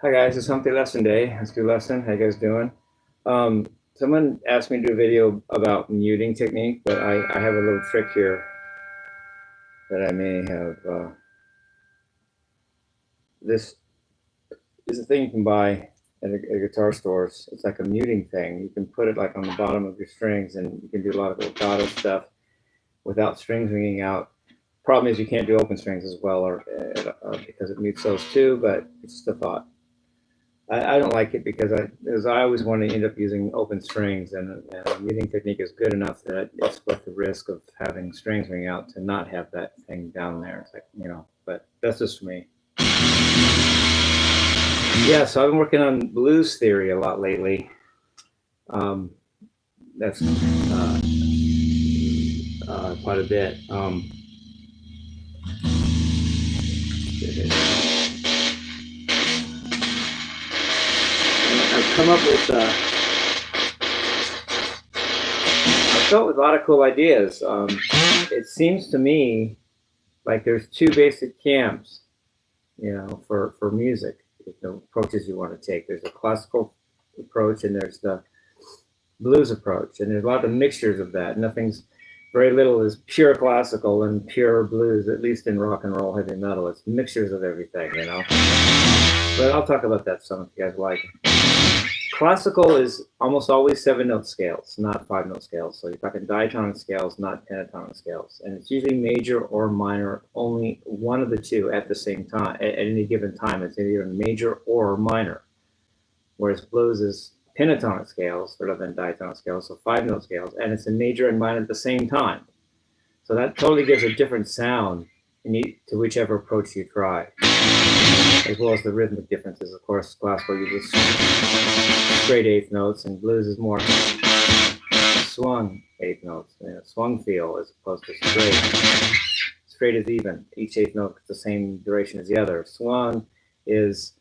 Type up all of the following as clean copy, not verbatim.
Hi guys, it's Humpday lesson day. Let's do lesson. How you guys doing? Someone asked me to do a video about muting technique, but I have a little trick here that I may have. This is a thing you can buy at guitar stores. It's like a muting thing. You can put it like on the bottom of your strings, and you can do a lot of legato stuff without strings ringing out. Problem is you can't do open strings as well, or because it mutes those too. But it's just a thought. I don't like it because I always want to end up using open strings, and the muting technique is good enough that it's worth the risk of having strings ring out to not have that thing down there. It's like, but that's just for me. Yeah, so I've been working on blues theory a lot lately. That's quite a bit. I've come up with a lot of cool ideas. It seems to me like there's two basic camps, for music, the approaches you want to take. There's a classical approach and there's the blues approach, and there's a lot of mixtures of that. Very little is pure classical and pure blues, at least in rock and roll, heavy metal. It's mixtures of everything, But I'll talk about that some if you guys like. Classical is almost always 7-note scales, not 5-note scales. So you're talking diatonic scales, not pentatonic scales. And it's usually major or minor, only one of the two at the same time. At any given time, it's either major or minor. Whereas blues is pentatonic scales rather than diatonic scales, so 5-note scales, and it's a major and minor at the same time. So that totally gives a different sound to whichever approach you try, as well as the rhythmic differences. Of course, classical uses straight eighth notes, and blues is more swung eighth notes, swung feel as opposed to straight. Straight is even. Each eighth note is the same duration as the other. Swung is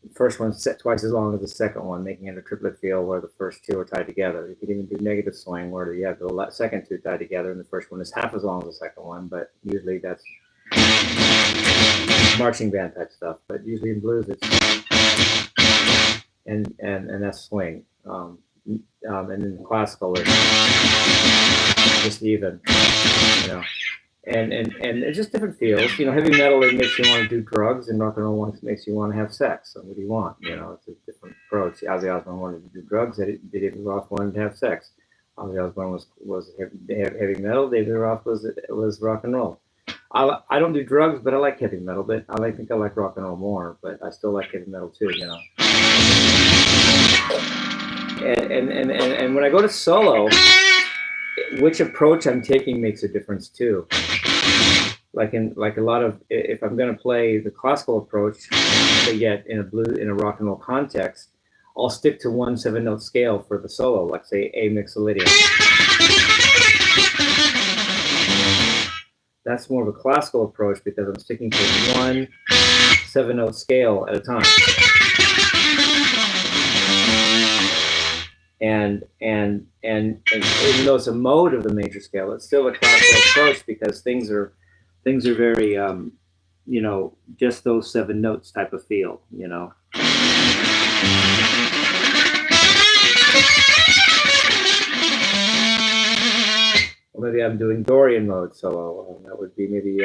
the first one set twice as long as the second one, making it a triplet feel where the first two are tied together. You could even do negative swing where you have the second two tied together, and the first one is half as long as the second one, but usually that's marching band type stuff. But usually in blues it's and that's swing. And in classical it's just even, And it's just different feels. Heavy metal, it makes you want to do drugs, and rock and roll makes you want to have sex. So what do you want? It's a different approach. Ozzy Osbourne wanted to do drugs. David Roth wanted to have sex. Ozzy Osbourne was heavy metal. David Roth was rock and roll. I don't do drugs, but I like heavy metal. But I think I like rock and roll more. But I still like heavy metal too. And when I go to solo, which approach I'm taking makes a difference too. Like a lot of, if I'm going to play the classical approach, but yet in a rock and roll context, I'll stick to one 7-note scale for the solo, like say A mixolydian. That's more of a classical approach because I'm sticking to one 7-note scale at a time. And even though it's a mode of the major scale, it's still a classical approach because things are very just those 7 notes type of feel, Or maybe I'm doing Dorian mode solo. That would be maybe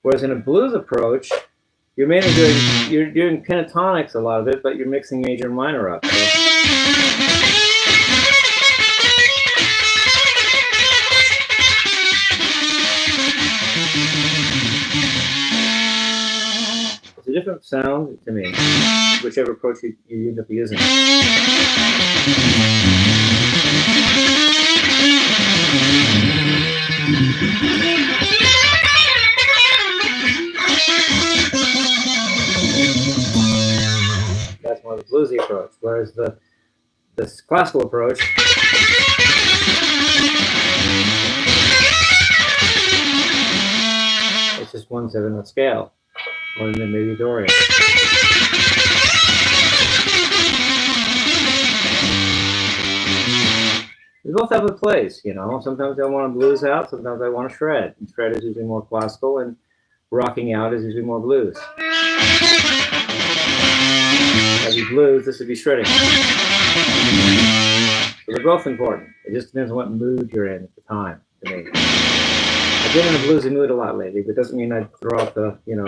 whereas in a blues approach, you're mainly doing pentatonics a lot of it, but you're mixing major and minor up. So. It's a different sound to me, whichever approach you end up using. That's more the bluesy approach, whereas the classical approach it's just one 7-note scale, or then maybe Dorian. both have a place, you know. Sometimes I want to blues out, sometimes I want to shred. And shred is usually more classical, and rocking out is usually more blues. That'd be blues, this would be shredding. So they're both important. It just depends on what mood you're in at the time, to me. I've been in a bluesy mood a lot lately, but it doesn't mean I throw out the, you know.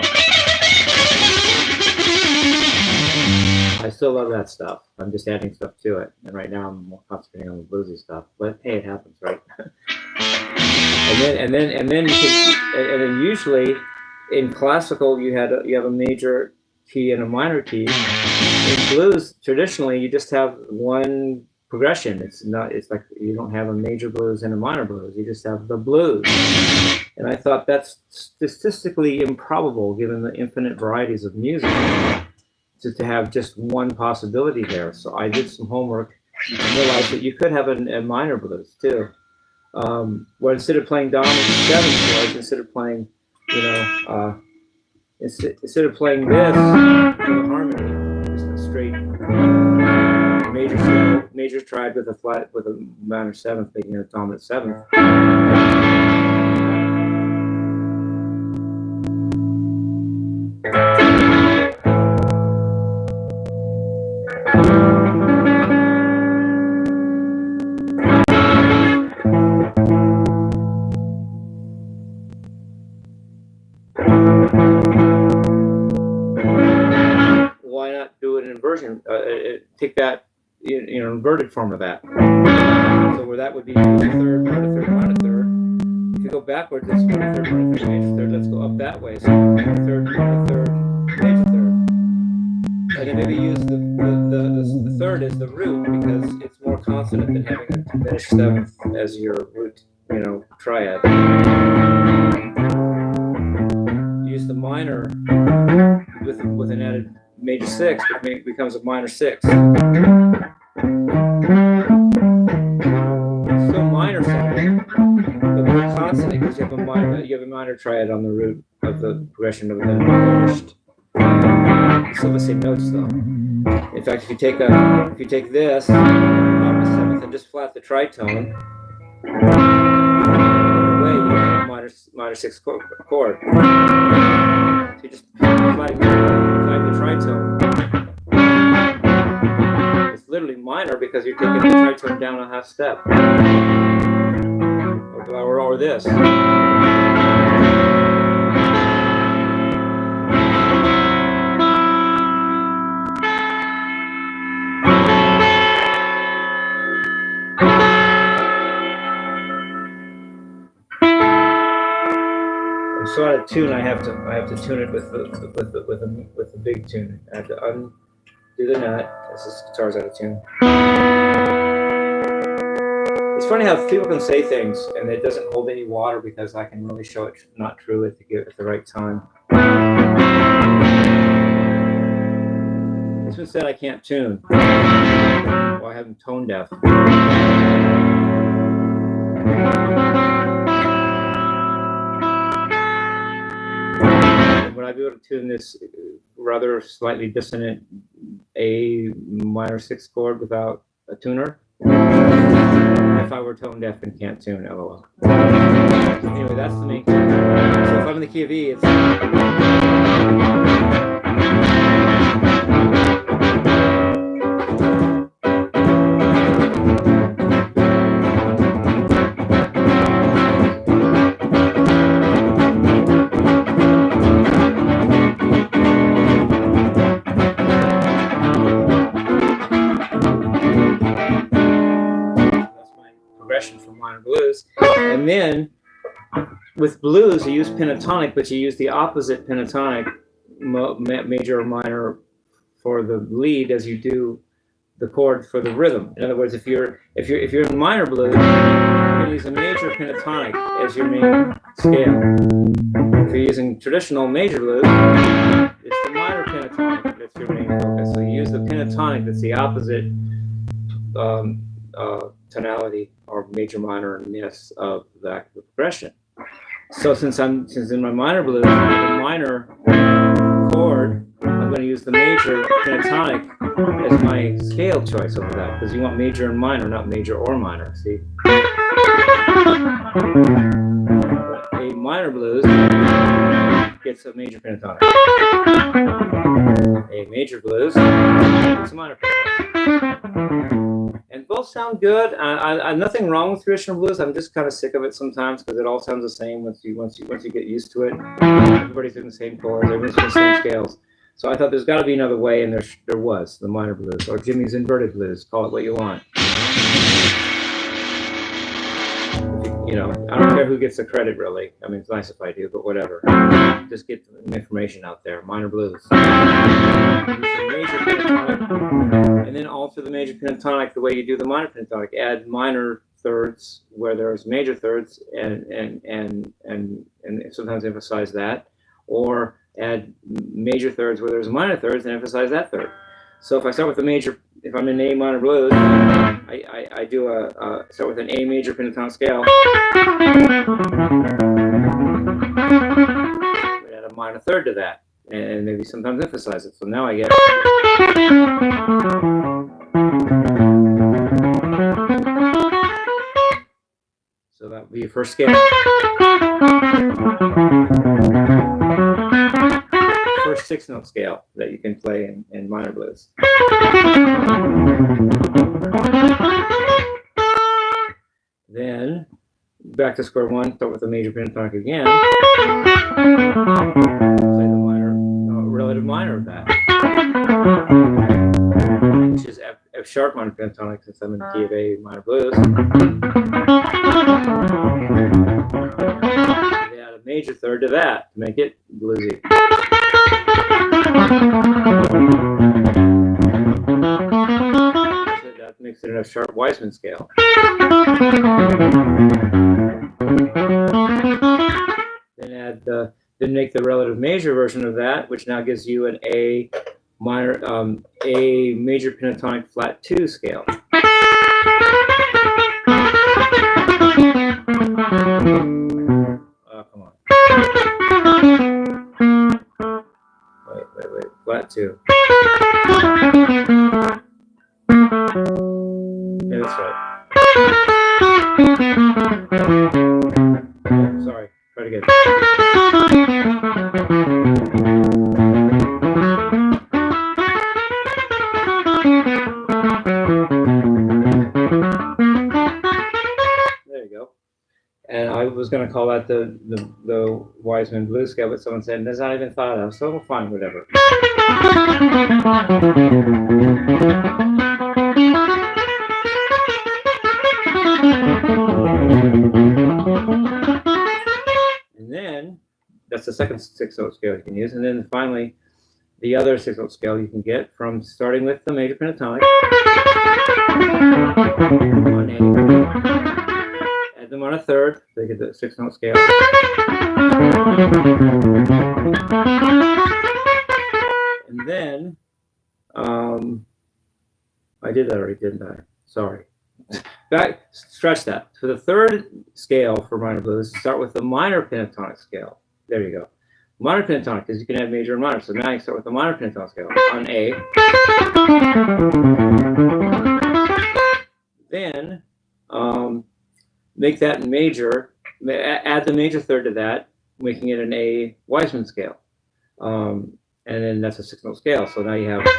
I still love that stuff. I'm just adding stuff to it. And right now I'm more concentrating on the bluesy stuff. But hey, it happens, right? and then usually in classical you have a major key and a minor key. In blues, traditionally you just have one progression. It's like you don't have a major blues and a minor blues. You just have the blues. And I thought that's statistically improbable given the infinite varieties of music to have just one possibility there. So I did some homework and realized that you could have a minor blues too. Where instead of playing dominant 7 chords, instead of playing, you know, instead of playing this for the harmony, just a straight major triad with a minor 7th, making a dominant 7th. Why not do an inversion? Take that, you know, inverted form of that. So where that would be minor third, minor third, minor third. If you go backwards, it's minor third, major third. Let's go up that way. So minor third, major third. And then maybe use the third as the root because it's more consonant than having a diminished 7th as your root, you know, triad. Use the minor with an added major 6, which becomes a minor 6. Still minor sounding, but more consonant because you have a minor triad on the root of the progression of the diminished. Still the same notes though. In fact, if you take this dominant 7th and just flat the tritone, away you have a minor 6 chord. So you just flat the tritone. It's literally minor because you're taking the tritone down a half step. Or this. So out of tune, I have to tune it with the big tune. I have to undo the nut. This guitar's out of tune. It's funny how people can say things and it doesn't hold any water because I can really show it not true at the right time. This one said I can't tune. Well, I have them tone deaf. Would I be able to tune this rather slightly dissonant A minor 6 chord without a tuner? If I were tone deaf and can't tune, LOL. So anyway, that's the main key. So if I'm in the key of E, it's... from minor blues. And then with blues you use pentatonic, but you use the opposite pentatonic, major or minor, for the lead as you do the chord for the rhythm. In other words, if you're in minor blues, you're going to use a major pentatonic as your main scale. If you're using traditional major blues, it's the minor pentatonic that's your main focus. So you use the pentatonic that's the opposite tonality or major minor-ness of the progression. So since in my minor blues, the minor chord, a I'm going to use the major pentatonic as my scale choice over that, because you want major and minor, not major or minor. See? A minor blues gets a major pentatonic. A major blues gets a minor pentatonic. And both sound good. Nothing wrong with traditional blues. I'm just kind of sick of it sometimes because it all sounds the same once you get used to it. Everybody's doing the same chords. Everybody's doing the same scales. So I thought there's got to be another way, and there was the minor blues, or Jimmy's inverted blues. Call it what you want. You know, I don't care who gets the credit, really. I mean, it's nice if I do, but whatever. Just get the information out there. Minor blues. Major pentatonic, and then alter the major pentatonic the way you do the minor pentatonic. Add minor thirds where there's major thirds, and sometimes emphasize that, or add major thirds where there's minor thirds and emphasize that third. So if I start with a major, if I'm in A minor blues, I do start with an A major pentatonic scale, add a minor third to that, and maybe sometimes emphasize it. So now I get. So that would be your first scale. First 6-note scale that you can play in minor blues. Then back to square one, start with the major pentatonic again. Play the minor, relative minor of that, which is F sharp minor pentatonic, since I'm in the key of A minor blues. Add a major third to that to make it bluesy. So that makes it an F sharp Weissman scale. Then make the relative major version of that, which now gives you an A minor, A major pentatonic flat 2 scale. Come on. Wait. Flat 2. Yeah, that's right. Oh, sorry. Try it again. There you go. And I was going to call that the Weissman blues scale, but someone said that's not even thought of, so fine, whatever. And then that's the second 6-note scale you can use, and then finally the other 6-note scale you can get from starting with the major pentatonic on A. Add them on a third, so you get the 6-note scale. And then, I did that already, didn't I? Sorry. Stretch that. So the third scale for minor blues, start with the minor pentatonic scale. There you go. Minor pentatonic, because you can add major and minor. So now you start with the minor pentatonic scale on A. Then, make that major, add the major third to that, making it an A Weissman scale. And then that's a 6-note scale. So now you have just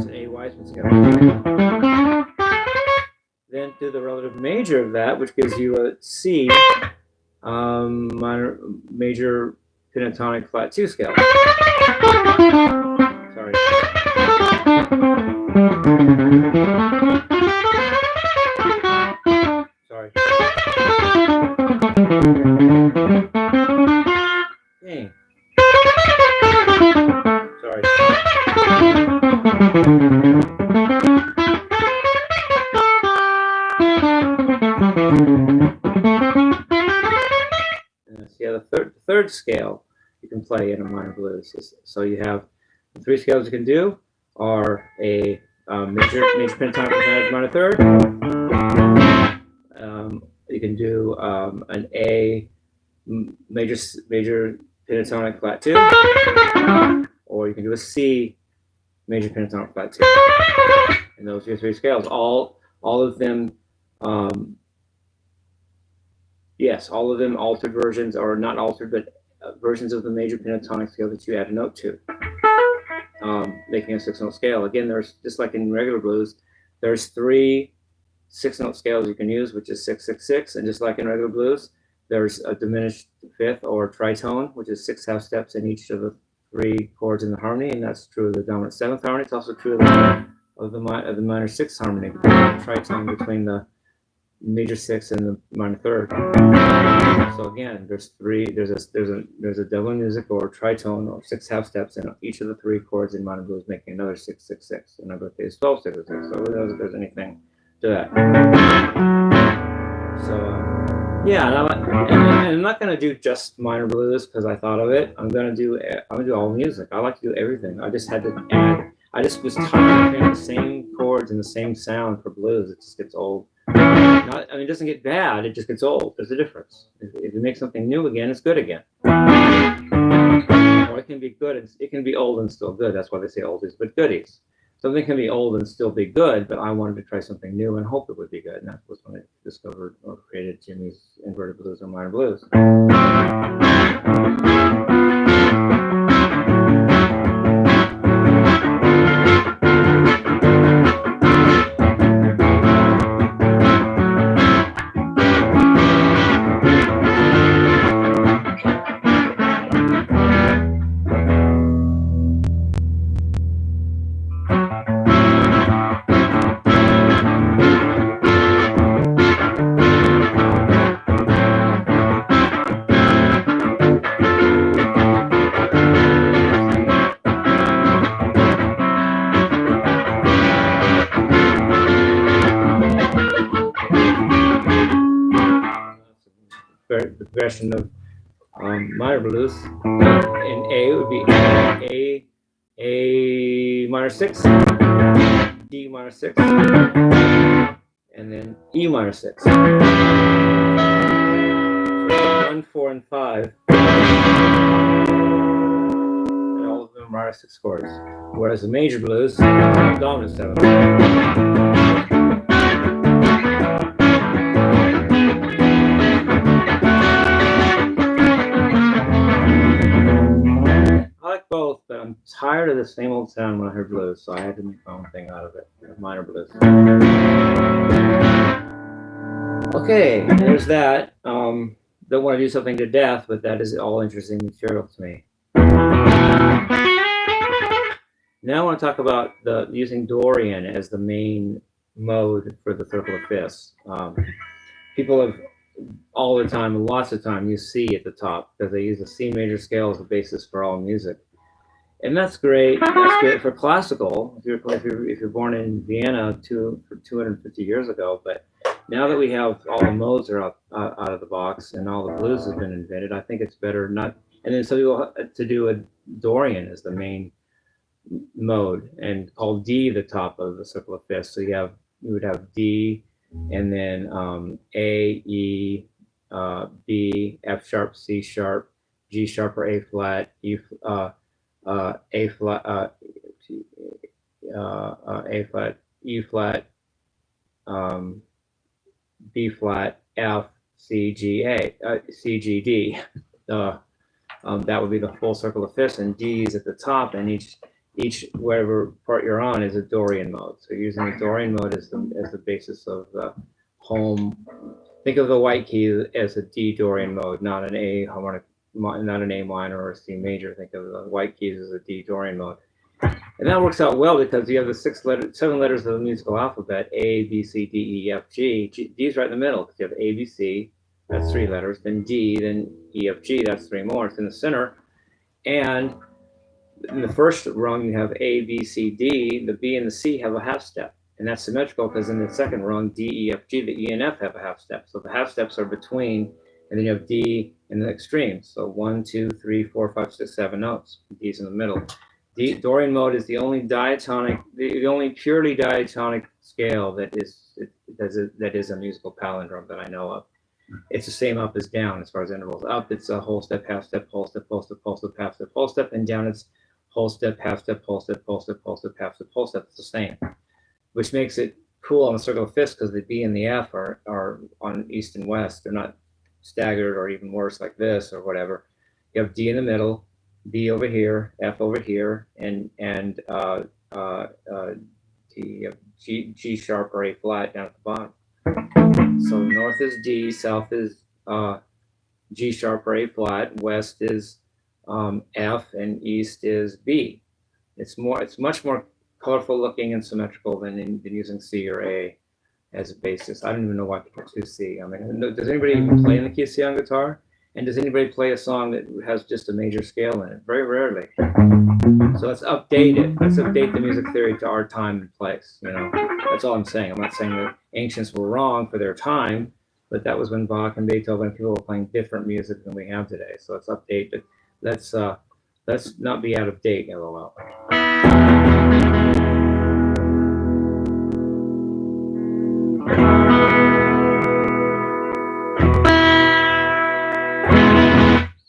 an A Weissman scale. Then do the relative major of that, which gives you a C minor major pentatonic flat 2 scale. Sorry. Sorry. Dang. Sorry. And see, the third scale you can play in a minor blues. So you have the 3 scales you can do are major pentatonic with minor third. You can do an A major pentatonic flat 2, or you can do a C major pentatonic flat 2. And those are your three scales. All of them, yes, all of them altered versions, or not altered, but versions of the major pentatonic scale that you add a note to, making a 6-note scale. Again, there's, just like in regular blues, there's 3 6-note scales you can use, which is 6-6-6, and just like in regular blues, there's a diminished fifth or tritone, which is 6 half steps in each of the 3 chords in the harmony, and that's true of the dominant 7th harmony. It's also true of the minor 6th harmony, the tritone between the major 6th and the minor 3rd. So again, there's a double music or tritone or 6 half steps in each of the 3 chords in modern blues, making another 6-6-6. And number 3 is 12-6-6. So who knows if there's anything to that? So yeah, and I'm not going to do just minor blues because I thought of it. I'm going to do all music. I like to do everything. I just had to add. I just was tired of hearing the same chords and the same sound for blues. It just gets old. It doesn't get bad. It just gets old. There's a difference. If you make something new again, it's good again. Or it can be good. It can be old and still good. That's why they say oldies but goodies. Something can be old and still be good, but I wanted to try something new and hope it would be good. And that was when I discovered or created Jimmy's Inverted Blues and Minor Blues. The progression of minor blues. In A, it would be A minor 6, D minor 6, and then E minor 6. 1, 4, and 5. And all of them are minor 6 chords. Whereas the major blues, dominant 7. Both, but I'm tired of the same old sound when I heard blues, so I had to make my own thing out of it. Minor blues. Okay, there's that. Don't want to do something to death, but that is all interesting material to me. Now I want to talk about using Dorian as the main mode for the circle of fifths. People have all the time, lots of time, use C at the top because they use the C major scale as a basis for all music. And that's great. That's great for classical. If you're born in Vienna 250 years ago, but now that we have all the modes are out of the box and all the blues have been invented, I think it's better not. And then some people to do a Dorian as the main mode and call D the top of the circle of fifths. So you would have D, and then A, E, B, F sharp, C sharp, G sharp or A flat, A flat, A flat, E flat, B flat, F, C, G, C, G, D. That would be the full circle of fifths, and D is at the top, and each whatever part you're on is a Dorian mode. So you're using a Dorian mode as the basis of the home. Think of the white key as a D Dorian mode, not an A harmonic, not an A minor or a C major. Think of the white keys as a D Dorian mode. And that works out well because you have the 7 letters of the musical alphabet: A, B, C, D, E, F, G. D is right in the middle because you have A, B, C, that's 3 letters, then D, then E, F, G, that's 3 more. It's in the center. And in the first rung, you have A, B, C, D. The B and the C have a half step. And that's symmetrical because in the second rung, D, E, F, G, the E and F have a half step. So the half steps are between, and then you have D in the extremes. So 1, 2, 3, 4, 5, 6, 7 notes. D's in the middle. Dorian mode is the only diatonic, the only purely diatonic scale that is a musical palindrome that I know of. it's the same up as down as far as intervals. Up, it's a whole step, half step, whole step, whole step, whole step, half step, whole step, and down it's whole step, half step, whole step, whole step, whole step, half step, whole step. It's the same, which makes it cool on the circle of fifths because the B and the F are on east and west. They're not staggered or even worse like this or whatever. You have D in the middle, B over here, F over here, and D, G sharp or A flat down at the bottom. So north is D, south is G sharp or A flat, west is F, and east is B. It's much more colorful looking and symmetrical than using C or A as a basis. I don't even know why people choose C. I mean, does anybody even play in the key of C on guitar? And does anybody play a song that has just a major scale in it? Very rarely. So let's update it. Let's update the music theory to our time and place. You know, that's all I'm saying. I'm not saying that ancients were wrong for their time, but that was when Bach and Beethoven, people were playing different music than we have today. So let's update it. Let's not be out of date. LOL.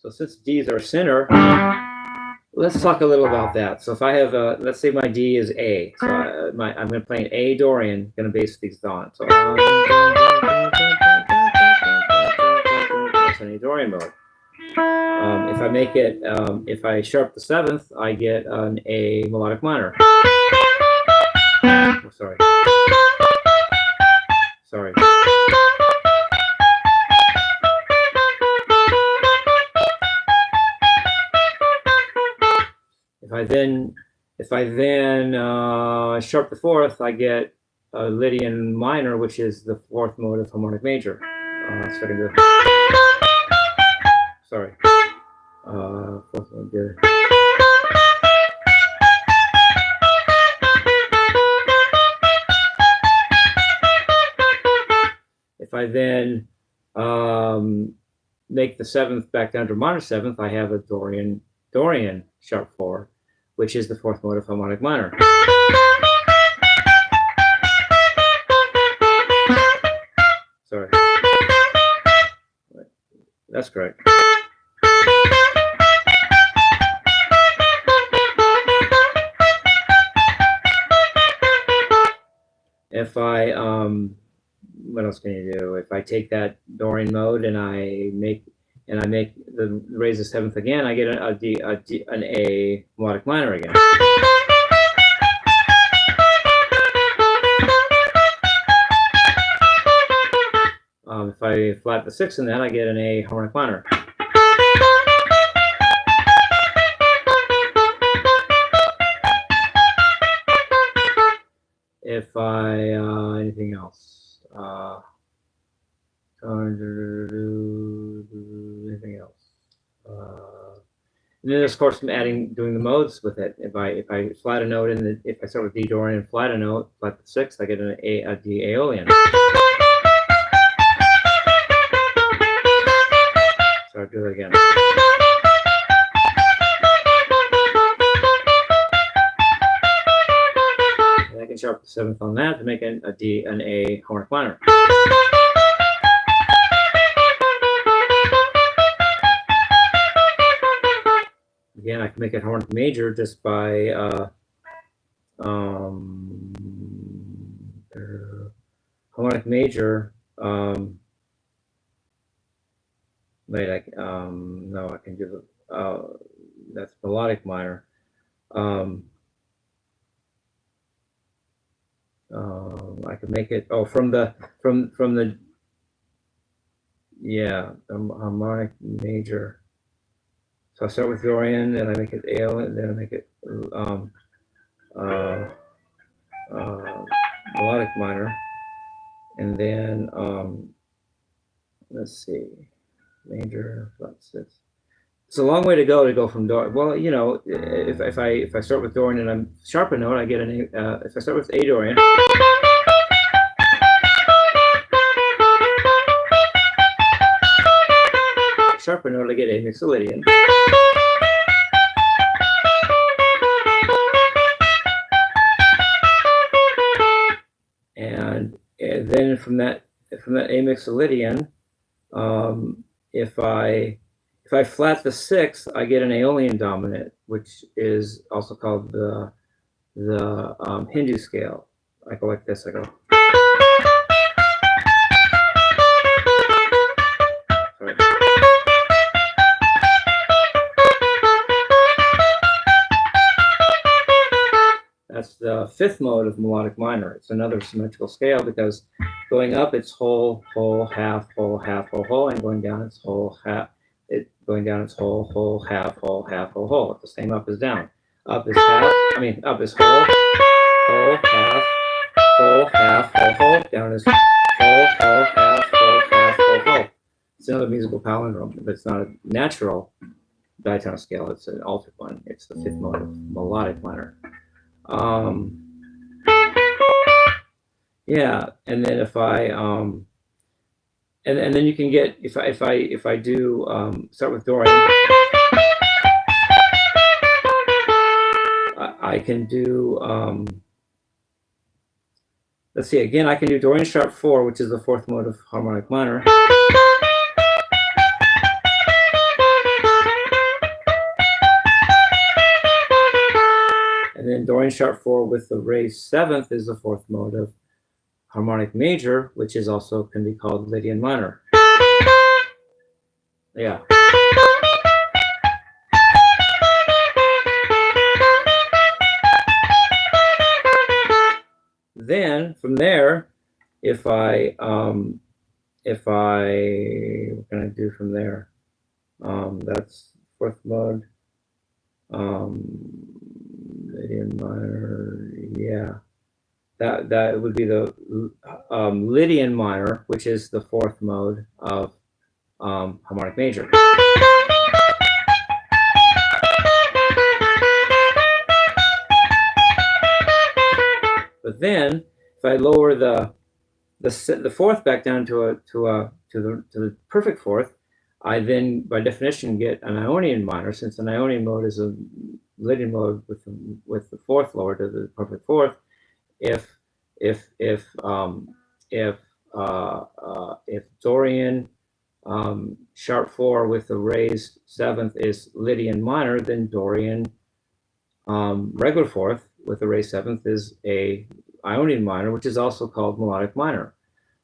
So since D is our center, let's talk a little about that. So if I have, let's say my D is A, so I'm going to play an A Dorian, going to base these on. So that's an A Dorian mode. If I make it, if I sharp the seventh, I get an A melodic minor. Oh, sorry. Sorry. If I then sharp the fourth, I get a Lydian minor, which is the fourth mode of harmonic major. So I can do. Sorry. Fourth mode good. If I then make the seventh back down to minor seventh, I have a Dorian sharp four, which is the fourth mode of harmonic minor. Sorry. That's correct. If I, what else can you do? If I take that Dorian mode and I raise the seventh again, I get an A melodic minor again. If I flat the sixth in that, I get an A harmonic minor. If I anything else, anything else, and then of course I'm doing the modes with it. If I flat a note and if I start with D Dorian and flat a note, flat the sixth, I get a D Aeolian. So I'll do it again. And I can sharp the seventh on that to make an A harmonic minor. Again, I can make it harmonic major just by harmonic major. Wait, no, I can do that's melodic minor. I could make it from the harmonic major. So I start with Dorian, and I make it Aeolian, then I make it melodic minor, and then let's see, major flat six. It's a long way to go from Dorian. Well, you know, if I start with Dorian and I'm sharp a note, I get an A. If I start with A Dorian. Sharper note, I get A mixolydian. And then from that A mixolydian, If I flat the sixth, I get an Aeolian dominant, which is also called the Hindu scale. I go like this. I go. Sorry. That's the fifth mode of melodic minor. It's another symmetrical scale because going up it's whole, whole, half, whole, half, whole, whole, and going down it's whole, half. Going down it's whole, whole, half, whole, half, whole, whole. It's the same up as down. Up is half. Up is whole, whole, half, whole, half, whole, whole. Down is whole, whole, half, whole, half, whole, whole. It's another musical palindrome, but it's not a natural diatonic scale. It's an altered one. It's the fifth mode of melodic minor. Yeah, and then if I and then you can get if I do start with Dorian, I can do let's see again. I can do Dorian sharp 4, which is the fourth mode of harmonic minor. And then Dorian sharp 4 with the raised seventh is the fourth mode of harmonic major, which is also can be called Lydian minor. Yeah. Then from there, if I what can I do from there? That's fourth mode. Lydian minor, yeah. That would be the Lydian minor, which is the fourth mode of harmonic major. But then, if I lower the fourth back down to the perfect fourth, I then, by definition, get an Ionian minor, since an Ionian mode is a Lydian mode with the fourth lower to the perfect fourth. If Dorian sharp 4 with the raised seventh is Lydian minor, then Dorian regular fourth with the raised seventh is a Ionian minor, which is also called melodic minor.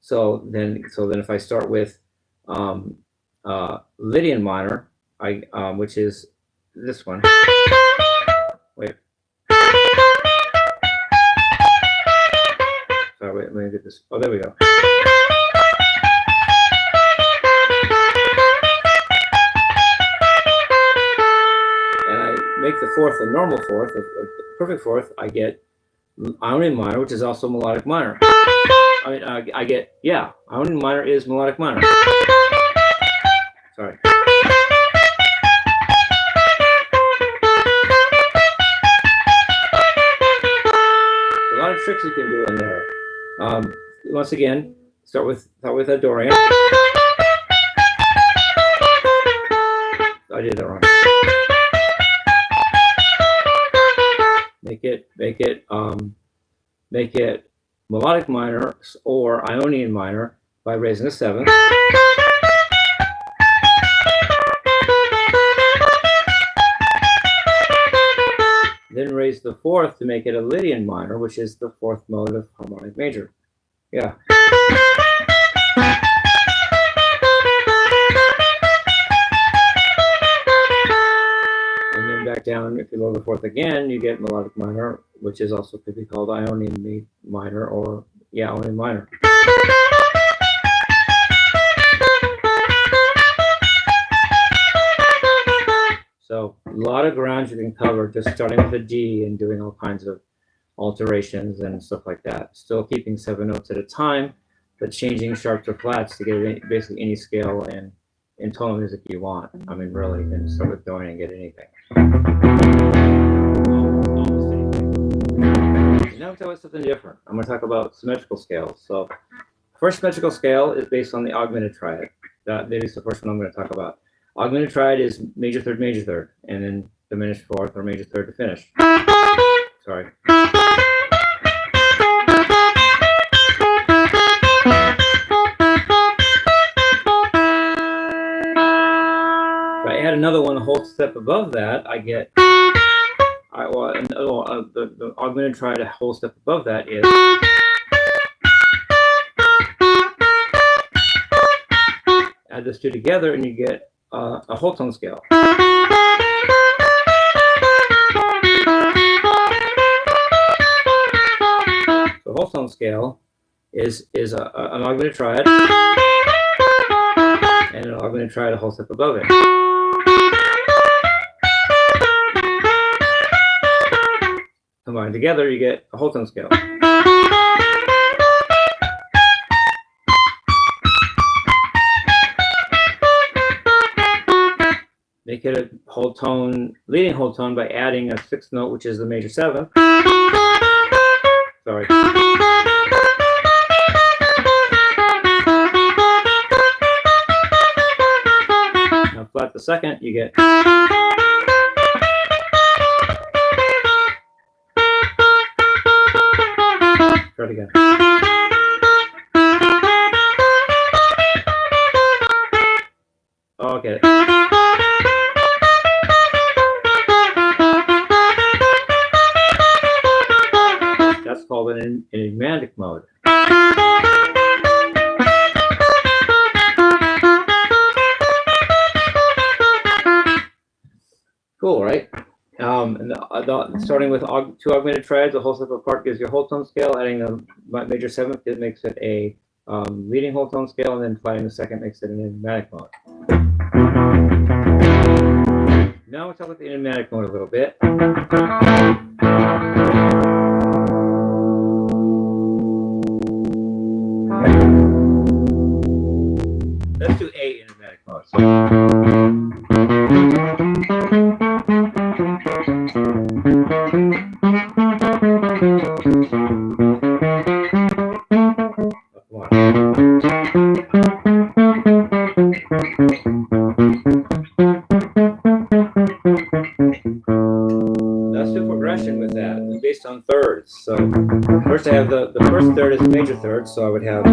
So then if I start with Lydian minor, which is this one. Wait. Sorry, wait, let me get this. Oh, there we go. And I make the fourth a normal fourth, a perfect fourth. I get Ionian minor, which is also melodic minor. I get, yeah, Ionian minor is melodic minor. Sorry. A lot of tricks you can do in there. Once again, start with a Dorian. I did that wrong. Make it melodic minor or Ionian minor by raising a seventh. Then raise the fourth to make it a Lydian minor, which is the fourth mode of harmonic major. Yeah. And then back down, if you lower the fourth again, you get melodic minor, which is also could be called Ionian minor or, yeah, Ionian minor. So a lot of ground you can cover just starting with a G and doing all kinds of alterations and stuff like that. Still keeping 7 notes at a time, but changing sharps or flats to get basically any scale and in tonal music you want. I mean, really, you can start with Dorian and get anything. Almost anything. Now I'm talking about something different. I'm going to talk about symmetrical scales. So first symmetrical scale is based on the augmented triad. That is the first one I'm going to talk about. Augmented triad is major third, and then diminished fourth or major third to finish. Sorry. above that, I get the augmented triad, a whole step above that is add those two together, and you get a whole tone scale. The whole tone scale is an augmented triad and an augmented triad a whole step above it. Combined together, you get a whole tone scale. Make it a whole tone, leading whole tone by adding a sixth note, which is the major seventh. Sorry. Now flat the second, you get. Try it again. Oh, okay. That's called an enigmatic mode. Cool, right? And starting with two augmented triads, a whole step apart gives you a whole tone scale. Adding a major seventh, it makes it a leading whole tone scale, and then flatting the second makes it an enigmatic mode. Now we'll talk about the enigmatic mode a little bit. Let's do A enigmatic mode. Let's do progression with that, based on thirds. So first I have the first third is a major third, so I would have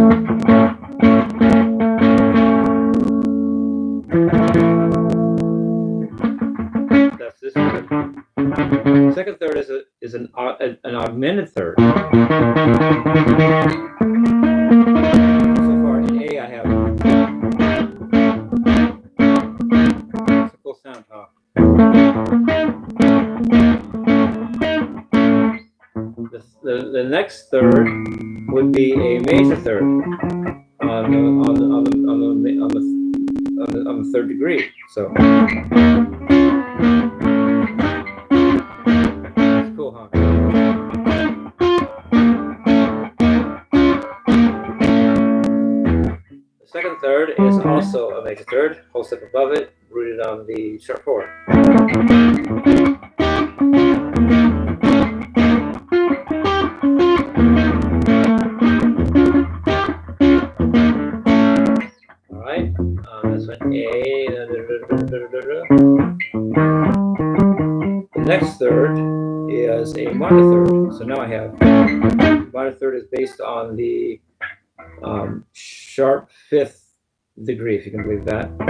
that's this third. Second third is an augmented third. So far in A I have that's a cool sound, huh? The next third would be a major third on the third degree. So that's cool, huh? The second third is also a major third, whole step above it, rooted on the sharp four. That's an A. The next third is a minor third. So now I have minor third is based on the sharp fifth degree, if you can believe that. I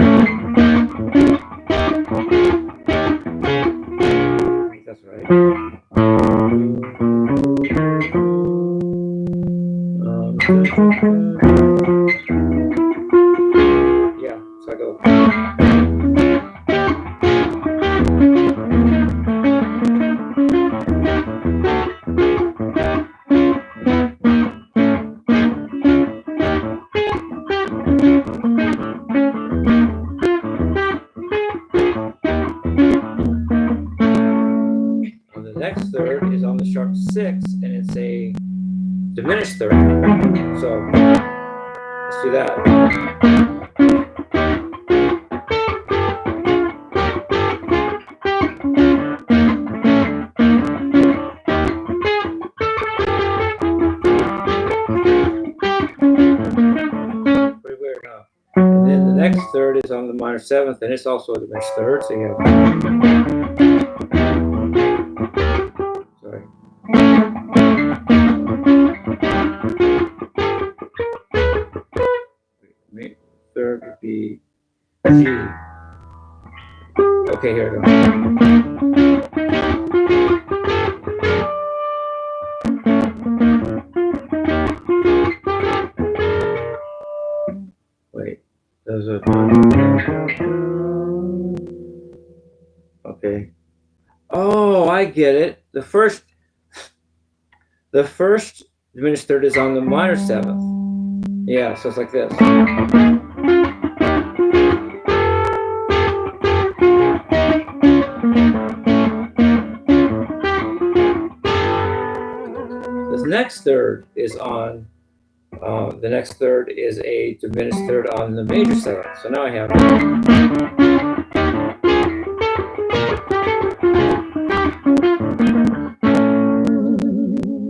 think that's right. Yeah, so I go. The next third is on the sharp six, and it's a diminished third. So let's do that. Pretty weird, huh? And then the next third is on the minor seventh, and it's also a diminished third. So you have. Sorry. Third would be G. Okay, here we go. there's a. Okay. Oh, I get it. The first diminished third is on the minor seventh. Yeah, so it's like this. This next third is on. The next third is a diminished third on the major seventh. So now I have. And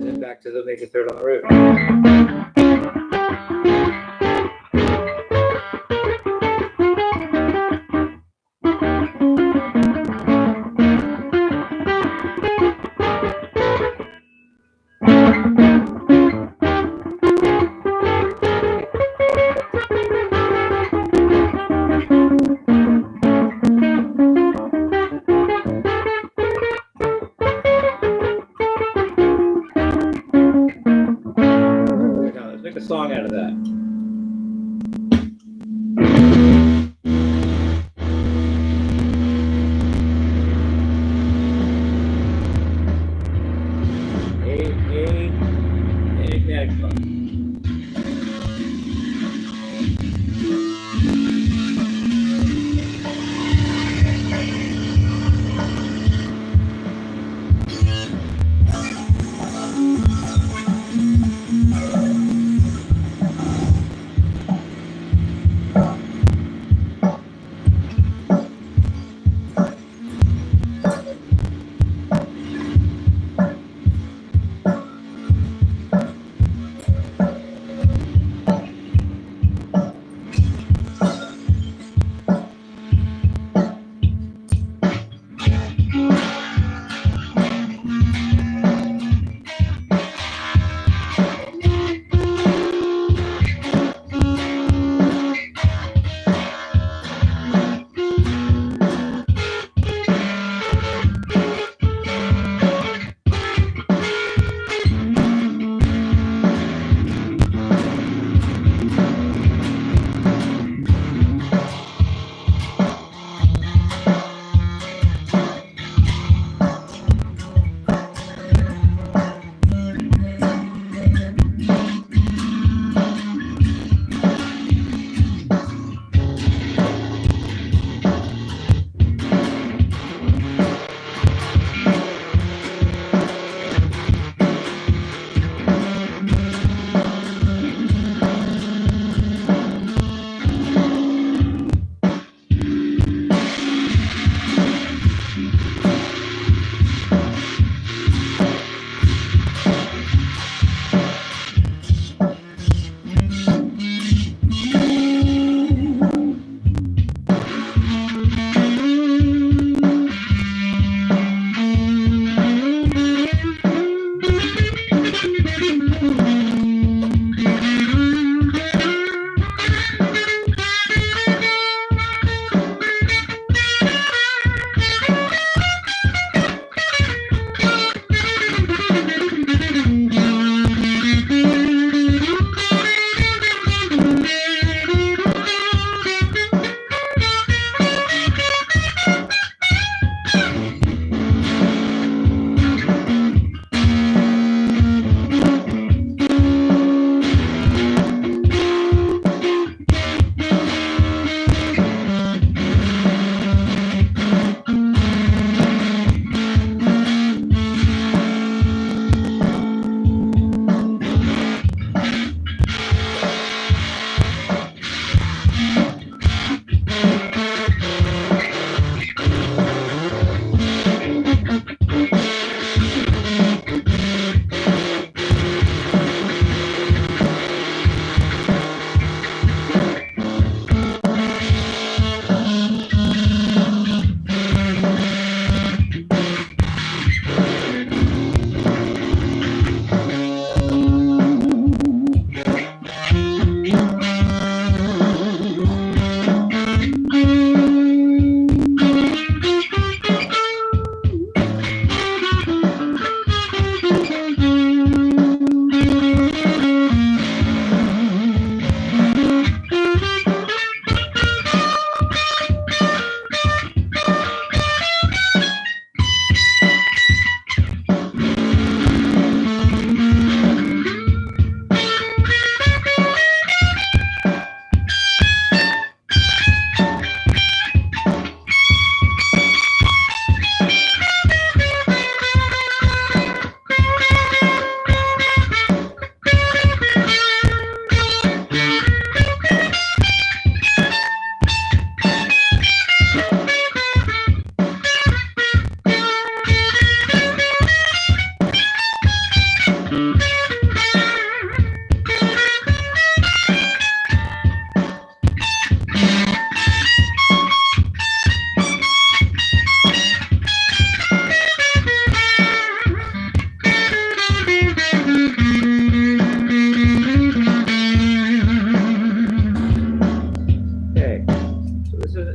then back to the major third on the root. Make a song out of that. Enigmatic fun.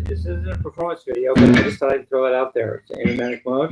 This isn't a performance video, but I just thought I'd throw it out there. It's animatic mode.